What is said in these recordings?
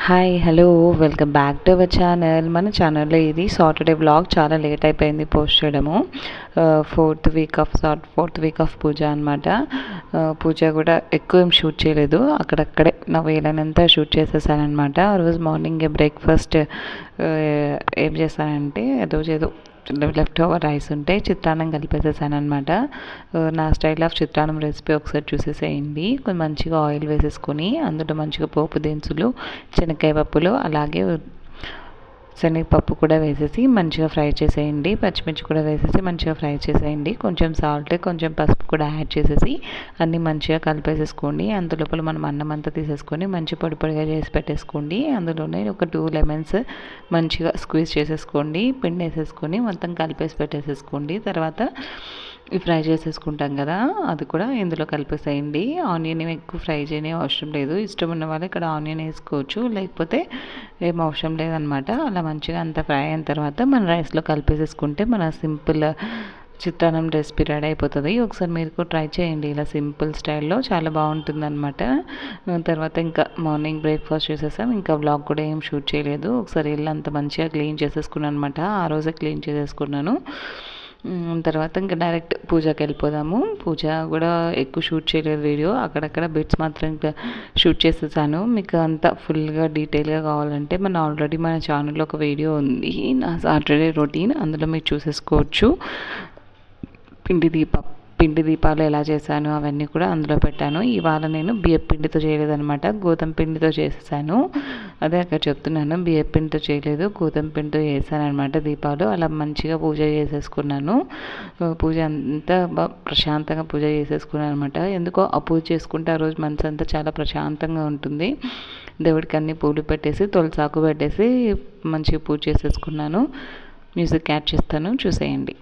Hi hello welcome back to our channel. మన ఛానల్లో ఇది సాటర్డే వ్లాగ్ చాలా లేట్ అయిపోయింది పోస్ట్ చేయడము. ఫోర్త్ వీక్ ఆఫ్ పూజ అనమాట. పూజ కూడా ఎక్కువ ఏం షూట్ చేయలేదు, అక్కడక్కడే నా వేలనంతా షూట్ చేసేసానమాట. ఆ రోజు మార్నింగ్ బ్రేక్ఫాస్ట్ ఏం చేశానంటే ఏదో లెఫ్ట్ ఓవర్ రైస్ ఉంటే చిత్రాన్నం కలిపేసేసాను అనమాట. నా స్టైల్ ఆఫ్ చిత్రాన్నం రెసిపీ ఒకసారి చూసేసేయండి. కొంచెం మంచిగా ఆయిల్ వేసేసుకొని అందులో మంచిగా పోపు దినుసులు, శనక్కాయ పప్పులు, అలాగే శనగపప్పు కూడా వేసేసి మంచిగా ఫ్రై చేసేయండి. పచ్చిమిర్చి కూడా వేసేసి మంచిగా ఫ్రై చేసేయండి. కొంచెం సాల్ట్, కొంచెం పసుపు కూడా యాడ్ చేసేసి అన్నీ మంచిగా కలిపేసేసుకోండి. అందులోపల మనం అన్నం అంతా తీసేసుకొని మంచి పొడిగా చేసి పెట్టేసుకోండి. అందులోనే ఒక 2 లెమన్స్ మంచిగా స్క్వీజ్ చేసేసుకోండి. పిండి వేసేసుకొని మొత్తం కలిపేసి పెట్టేసేసుకోండి. తర్వాత ఫ్రై చేసేసుకుంటాం కదా, అది కూడా ఇందులో కలిపేసేయండి. ఆనియన్ ఎక్కువ ఫ్రై చేయనే అవసరం లేదు. ఇష్టం ఉన్న వాళ్ళు ఇక్కడ ఆనియన్ వేసుకోవచ్చు, లేకపోతే ఏం అవసరం లేదనమాట. అలా మంచిగా అంతా ఫ్రై అయిన తర్వాత మన రైస్లో కలిపేసేసుకుంటే మన సింపుల్ చిత్రాన్నం రెసిపీ రెడీ అయిపోతుంది. ఒకసారి మీరు కూడా ట్రై చేయండి ఇలా సింపుల్ స్టైల్లో, చాలా బాగుంటుంది అనమాట. తర్వాత ఇంకా మార్నింగ్ బ్రేక్ఫాస్ట్ చేసేసాం. ఇంకా వ్లాగ్ కూడా ఏం షూట్ చేయలేదు. ఒకసారి ఇల్లు అంతా మంచిగా క్లీన్ చేసేసుకున్నాను అనమాట. ఆ రోజే క్లీన్ చేసేసుకున్నాను. తర్వాత ఇంకా డైరెక్ట్ పూజకి వెళ్ళిపోదాము. పూజ కూడా ఎక్కువ షూట్ చేయలేదు వీడియో, అక్కడక్కడ బిట్స్ మాత్రం ఇంకా షూట్ చేసేసాను. మీకు అంతా ఫుల్గా డీటెయిల్గా కావాలంటే ఆల్రెడీ మన ఛానల్లో ఒక వీడియో ఉంది, నా సాటర్డే రొటీన్, అందులో మీరు చూసేసుకోవచ్చు. పిండి దీపాలు ఎలా చేశాను అవన్నీ కూడా అందులో పెట్టాను. ఇవాళ నేను బియ్యం పిండితో చేయలేదనమాట, గోధుమ పిండితో చేసేసాను. అదే అక్కడ చెప్తున్నాను, బియ్యం పిండితో చేయలేదు, గోధుమ పిండితో చేశాను అనమాట దీపాలు. అలా మంచిగా పూజ చేసేసుకున్నాను. పూజ అంతా ప్రశాంతంగా పూజ చేసేసుకున్నాను అనమాట. ఎందుకో ఆ పూజ చేసుకుంటే ఆ రోజు మనసు అంతా చాలా ప్రశాంతంగా ఉంటుంది. దేవుడికి అన్ని పూలు పెట్టేసి తులసాకు పెట్టేసి మంచిగా పూజ చేసేసుకున్నాను. మ్యూజిక్ యాడ్ చేస్తాను, చూసేయండి.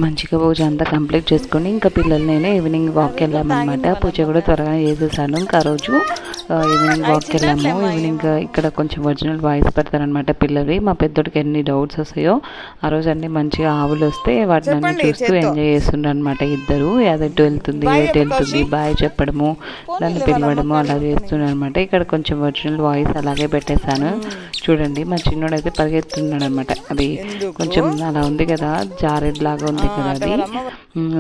మంచిగా పూజ అంతా కంప్లీట్ చేసుకొని ఇంకా పిల్లలు నేను ఈవినింగ్ వాక్కి వెళ్ళామన్నమాట. పూజ కూడా త్వరగా చేసేసాను. ఇంకా ఆ రోజు ఈవినింగ్ వాక్కి వెళ్ళాము. ఈవినింగ్ ఇక్కడ కొంచెం ఒరిజినల్ వాయిస్ పెడతారనమాట పిల్లలు. మా పెద్దోడికి ఎన్ని డౌట్స్ వస్తాయో ఆ రోజు అన్నీ మంచిగా ఆవులు వస్తే వాటిని అన్ని చూస్తూ ఎంజాయ్ చేస్తుండ్రు అనమాట. ఇద్దరు ఎటు వెళ్తుంది బాయ్ చెప్పడము, దాన్ని పిలవడము అలా చేస్తున్నారు అనమాట. ఇక్కడ కొంచెం ఒరిజినల్ వాయిస్ అలాగే పెట్టేశాను. చూడండి మా చిన్నోడు అయితే పరిగెత్తున్నాడు అనమాట. అది కొంచెం అలా ఉంది కదా, జారేలాగా ఉంది కదా, అది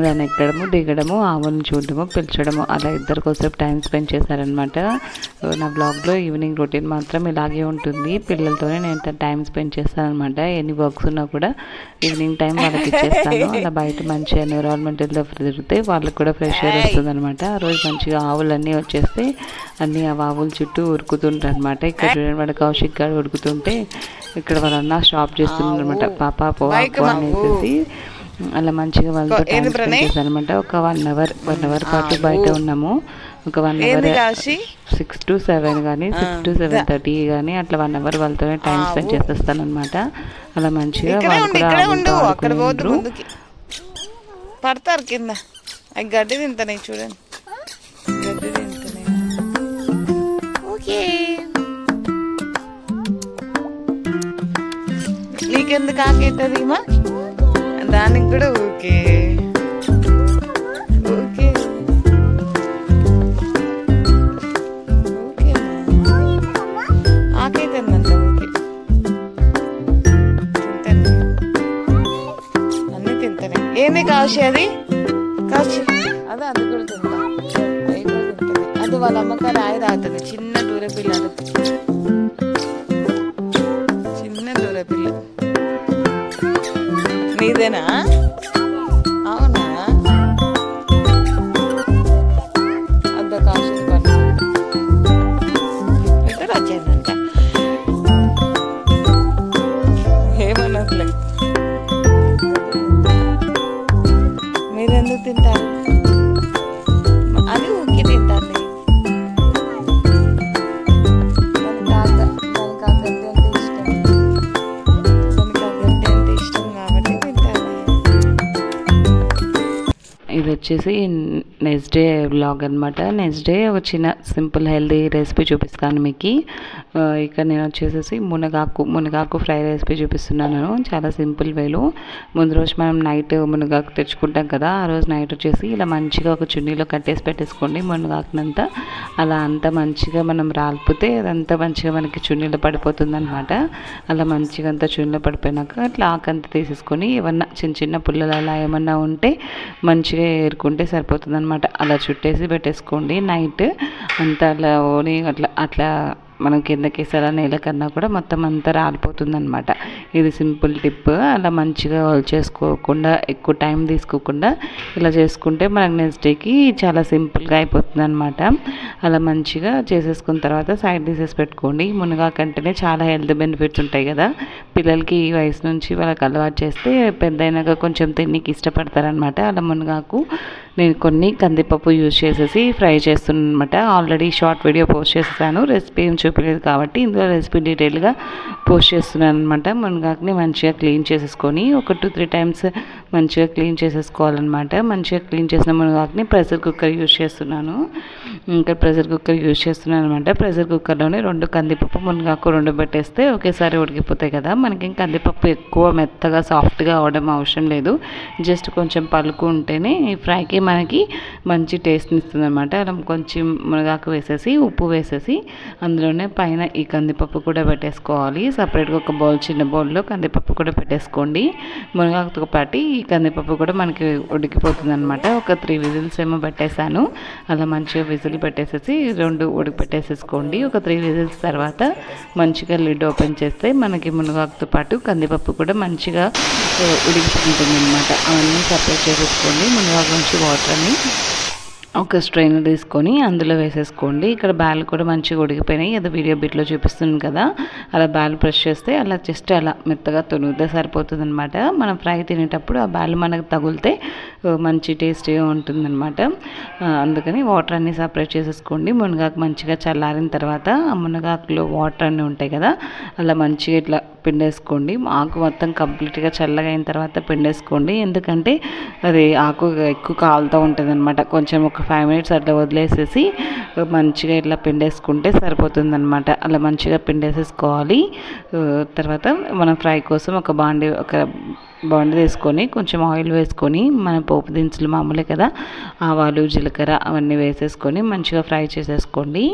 దాన్ని ఎక్కడము దిగడము, ఆవులను చూడడము, పిలిచడము, అలా ఇద్దరు కోసం టైం స్పెండ్ చేశారనమాట. నా బ్లాగ్లో ఈవినింగ్ రొటీన్ మాత్రం ఇలాగే ఉంటుంది. పిల్లలతోనే నేను టైం స్పెండ్ చేస్తాను అనమాట. ఎన్ని వర్క్స్ ఉన్నా కూడా ఈవినింగ్ టైం వాళ్ళకి ఇచ్చేస్తాను. అలా బయట మంచి ఎన్విరాన్మెంట్లో తిరిగితే వాళ్ళకి కూడా ఫ్రెష్ ఎయిర్ వస్తుంది అనమాట. ఆ రోజు మంచిగా ఆవులన్నీ వచ్చేస్తే అన్నీ ఆ ఆవుల చుట్టూ ఉరుకుతుంటారు అనమాట. ఇక్కడ వాడు కౌశిక్ గారు ఉరుకుతుంటే ఇక్కడ వాళ్ళన్నా స్టాప్ చేస్తున్నారు అనమాట. పాప పోవా అనేసి అలా మంచిగా వాళ్ళతో టైం స్పెండ్ చేశాను అనమాట. ఒక 1 అవర్ పాటు బయట ఉన్నాము. ఒక 1 అవర్ 6 to 7 కానీ 6 to 7:30 కానీ అట్లా 1 అవర్ వాళ్ళతోనే టైం స్పెండ్ చేసేస్తాను అనమాట. అలా మంచిగా పడతారు కింద. అవి గడ్డి తింటాయి చూడండి, గడ్డి తింటాయి. ఓకే, నీకెందుకు ఆకైతుంది మా దానికి కూడా? ఓకే ఓకే ఓకే ఆకైతుందంట. ఓకే తింటాను, అన్నీ తింటానే. ఏంది కాశీ? అది కాశీ అదే, అది కూడా తింటా, అవి కూడా తింటాను. అది వాళ్ళ అమ్మకారు రాయి తాగుతుంది. చిన్న దూర పిల్లలు, చిన్న దూర పిల్ల. నీదేనా? అవునా? ఇది వచ్చేసి నెక్స్ట్ డే వ్లాగ్ అనమాట. నెక్స్ట్ డే ఒక చిన్న సింపుల్ హెల్దీ రెసిపీ చూపిస్తాను మీకు. ఇక్కడ నేను వచ్చేసి మునగాకు ఫ్రై రెసిపీ చూపిస్తున్నాను చాలా సింపుల్ వేలో. ముందు రోజు మనం నైట్ మునగాకు తెచ్చుకుంటాం కదా, ఆ రోజు నైట్ వచ్చేసి ఇలా మంచిగా ఒక చున్నీలో కట్టేసి పెట్టేసుకోండి మునగాకునంతా. అలా అంతా మంచిగా మనం రాలిపితే అదంతా మంచిగా మనకి చున్నీలో పడిపోతుంది అనమాట. అలా మంచిగా అంతా చున్నీలో పడిపోయినాక అట్లా ఆకంతా తీసేసుకొని ఏమన్నా చిన్న చిన్న పుల్లలు అలా ఏమన్నా ఉంటే మంచిగా ఏరుకుంటే సరిపోతుంది అనమాట. అలా చుట్టేసి పెట్టేసుకోండి నైట్ అంతా. అలా ఓని అట్లా మనం కిందకేసి అలా నేల కన్నా కూడా మొత్తం అంతా రాలిపోతుంది అనమాట. ఇది సింపుల్ టిప్. అలా మంచిగా చేసుకోకుండా ఎక్కువ టైం తీసుకోకుండా ఇలా చేసుకుంటే మనకు నెక్స్ట్ డేకి చాలా సింపుల్గా అయిపోతుంది అనమాట. అలా మంచిగా చేసేసుకున్న తర్వాత సైడ్ తీసేసి పెట్టుకోండి. మునగాకు అంటేనే చాలా హెల్త్ బెనిఫిట్స్ ఉంటాయి కదా, పిల్లలకి ఈ వయసు నుంచి వాళ్ళకి అలవాటు చేస్తే పెద్ద అయినాక కొంచెం తిన్నీకి ఇష్టపడతారనమాట. అలా మునగాకు నేను కొన్ని కందిపప్పు యూజ్ చేసేసి ఫ్రై చేస్తున్నాను అనమాట. ఆల్రెడీ షార్ట్ వీడియో పోస్ట్ చేస్తాను, రెసిపీ ఏం చూపలేదు కాబట్టి ఇందులో రెసిపీ డీటెయిల్గా పోస్ట్ చేస్తున్నాను అనమాట. మునగాకుని మంచిగా క్లీన్ చేసేసుకొని ఒక 2-3 టైమ్స్ మంచిగా క్లీన్ చేసేసుకోవాలన్నమాట. మంచిగా క్లీన్ చేసిన మునగాకుని ప్రెషర్ కుక్కర్ యూజ్ చేస్తున్నాను. ఇంకా ప్రెషర్ కుక్కర్ యూజ్ చేస్తున్నాను అనమాట. ప్రెషర్ కుక్కర్లోనే 2 కందిపప్పు మునగాకు 2 పెట్టేస్తే ఒకేసారి ఉడికిపోతాయి కదా. మనకి కందిపప్పు ఎక్కువ మెత్తగా సాఫ్ట్గా అవడం అవసరం లేదు, జస్ట్ కొంచెం పలుకు ఉంటేనే ఈ ఫ్రైకి మనకి మంచి టేస్ట్ని ఇస్తుంది అనమాట. అలా కొంచెం మునగాకు వేసేసి ఉప్పు వేసేసి అందులోనే పైన ఈ కందిపప్పు కూడా పెట్టేసుకోవాలి. సపరేట్గా ఒక చిన్న బౌల్లో కందిపప్పు కూడా పెట్టేసుకోండి. మునగాకుతో పాటు ఈ కందిపప్పు కూడా మనకి ఉడికిపోతుంది అనమాట. ఒక 3 విజిల్స్ ఏమో పెట్టేశాను. అలా మంచిగా విజిల్ పెట్టేసేసి 2 పెట్టేసేసుకోండి. ఒక 3 విజిల్స్ తర్వాత మంచిగా లిడ్ ఓపెన్ చేస్తే మనకి మునగాకుతో పాటు కందిపప్పు కూడా మంచిగా ఉడికిపోతుంది అనమాట. అవన్నీ సపరేట్ చేసేసుకోండి. మునగాకు నుంచి వాటర్ని ఒక స్ట్రైనర్ తీసుకొని అందులో వేసేసుకోండి. ఇక్కడ బ్యాల్ కూడా మంచిగా ఉడికిపోయినాయి, అది వీడియో బిట్లో చూపిస్తుంది కదా. అలా బ్యాల్ ప్రెస్ చేస్తే అలా జస్ట్ అలా మెత్తగా తొలిగితే సరిపోతుంది అనమాట. మనం ఫ్రై తినేటప్పుడు ఆ బ్యాల్ మనకు తగిలితే మంచి టేస్టీగా ఉంటుందన్నమాట. అందుకని వాటర్ అన్నీ సపరేట్ చేసేసుకోండి. మునగాకు మంచిగా చల్లారిన తర్వాత ఆ మునగాకులో వాటర్ అన్నీ ఉంటాయి కదా, అలా మంచిగా ఇట్లా పిండేసుకోండి. ఆకు మొత్తం కంప్లీట్గా చల్లగా అయిన తర్వాత పిండేసుకోండి. ఎందుకంటే అది ఆకు ఎక్కువ కాలుతూ ఉంటుంది అనమాట. కొంచెం ఒక 5 మినిట్స్ అట్లా వదిలేసేసి మంచిగా ఇట్లా పిండేసుకుంటే సరిపోతుంది అనమాట. అలా మంచిగా పిండేసేసుకోవాలి. తర్వాత మనం ఫ్రై కోసం ఒక బాండి వేసుకొని కొంచెం ఆయిల్ వేసుకొని మన పోపు దినుసులు మామూలే కదా, ఆవాలు జీలకర్ర అవన్నీ వేసేసుకొని మంచిగా ఫ్రై చేసేసుకోండి.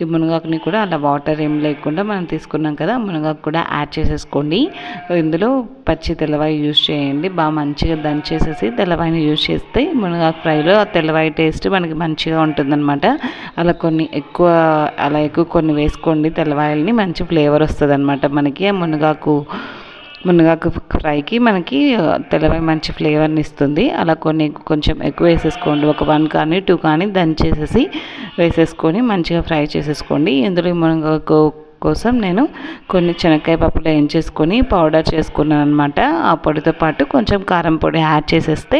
ఈ మునగాకుని కూడా అలా వాటర్ ఏం లేకుండా మనం తీసుకున్నాం కదా, మునగాకు కూడా యాడ్ చేసేసుకోండి. ఇందులో పచ్చి తెల్లవాయి యూజ్ చేయండి. బాగా మంచిగా దంచేసేసి తెల్లవాయిని యూజ్ చేస్తే మునగాకు ఫ్రైలో ఆ తెల్లవాయి టేస్ట్ మనకి మంచిగా ఉంటుందన్నమాట. అలా ఎక్కువ కొన్ని వేసుకోండి. తెల్లవాయల్ని మంచి ఫ్లేవర్ వస్తుంది అనమాట మనకి. మునగాకు ఫ్రైకి మనకి తెల్లవాయి మంచి ఫ్లేవర్ని ఇస్తుంది. అలా కొంచెం ఎక్కువ వేసేసుకోండి. ఒక 1 కానీ 2 కానీ దంచేసేసి వేసేసుకొని మంచిగా ఫ్రై చేసేసుకోండి. ఇందులో మునగాకు కోసం నేను కొన్ని శనక్కాయ పప్పులు వేయించేసుకొని పౌడర్ చేసుకున్నాను అనమాట. ఆ పొడితో పాటు కొంచెం కారం పొడి యాడ్ చేసేస్తే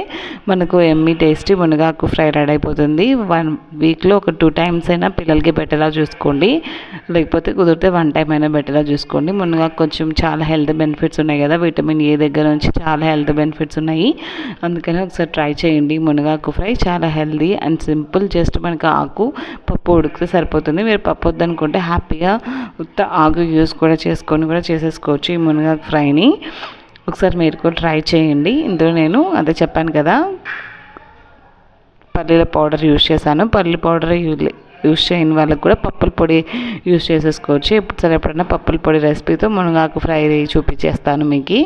మనకు ఎమ్మి టేస్టీ మునగాకు ఫ్రై రెడీ అయిపోతుంది. 1 వీక్లో ఒక 2 టైమ్స్ అయినా పిల్లలకి పెట్టేలా చూసుకోండి, లేకపోతే కుదిరితే 1 టైం అయినా పెట్టేలా చూసుకోండి. మునగాకు కొంచెం చాలా హెల్త్ బెనిఫిట్స్ ఉన్నాయి కదా, విటమిన్ ఏ దగ్గర నుంచి చాలా హెల్త్ బెనిఫిట్స్ ఉన్నాయి. అందుకని ఒకసారి ట్రై చేయండి. మునగాకు ఫ్రై చాలా హెల్తీ అండ్ సింపుల్. జస్ట్ మనకి ఆకు పప్పు ఉడికితే సరిపోతుంది. మీరు పప్పు వద్దనుకుంటే హ్యాపీగా ఆకు యూస్ కూడా చేసేసుకోవచ్చు ఈ మునగాకు ఫ్రైని. ఒకసారి మీరు కూడా ట్రై చేయండి. ఇందులో నేను అదే చెప్పాను కదా, పల్లీల పౌడర్ యూజ్ చేశాను. పల్లి పౌడర్ యూజ్ చేయని వాళ్ళకి కూడా పప్పుల పొడి యూజ్ చేసేసుకోవచ్చు. ఎప్పుడైనా పప్పుల పొడి రెసిపీతో మునగాకు ఫ్రై చూపించేస్తాను మీకు.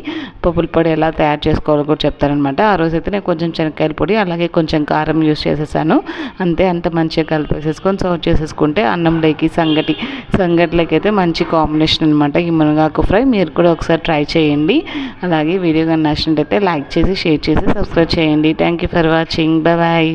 పప్పుల పొడి ఎలా తయారు చేసుకోవాలో కూడా చెప్తానమాట. ఆ రోజైతే నేను కొంచెం శనక్కాయల పొడి అలాగే కొంచెం కారం యూజ్ చేసేసాను. అంత మంచిగా కలిపేసేసుకొని సర్వ్ చేసేసుకుంటే అన్నంలోకి సంగటిలోకి అయితే మంచి కాంబినేషన్ అనమాట ఈ మునగాకు ఫ్రై. మీరు కూడా ఒకసారి ట్రై చేయండి. అలాగే వీడియో కానీ నచ్చినట్లయితే లైక్ చేసి షేర్ చేసి సబ్స్క్రైబ్ చేయండి. Thank you for watching. Bye.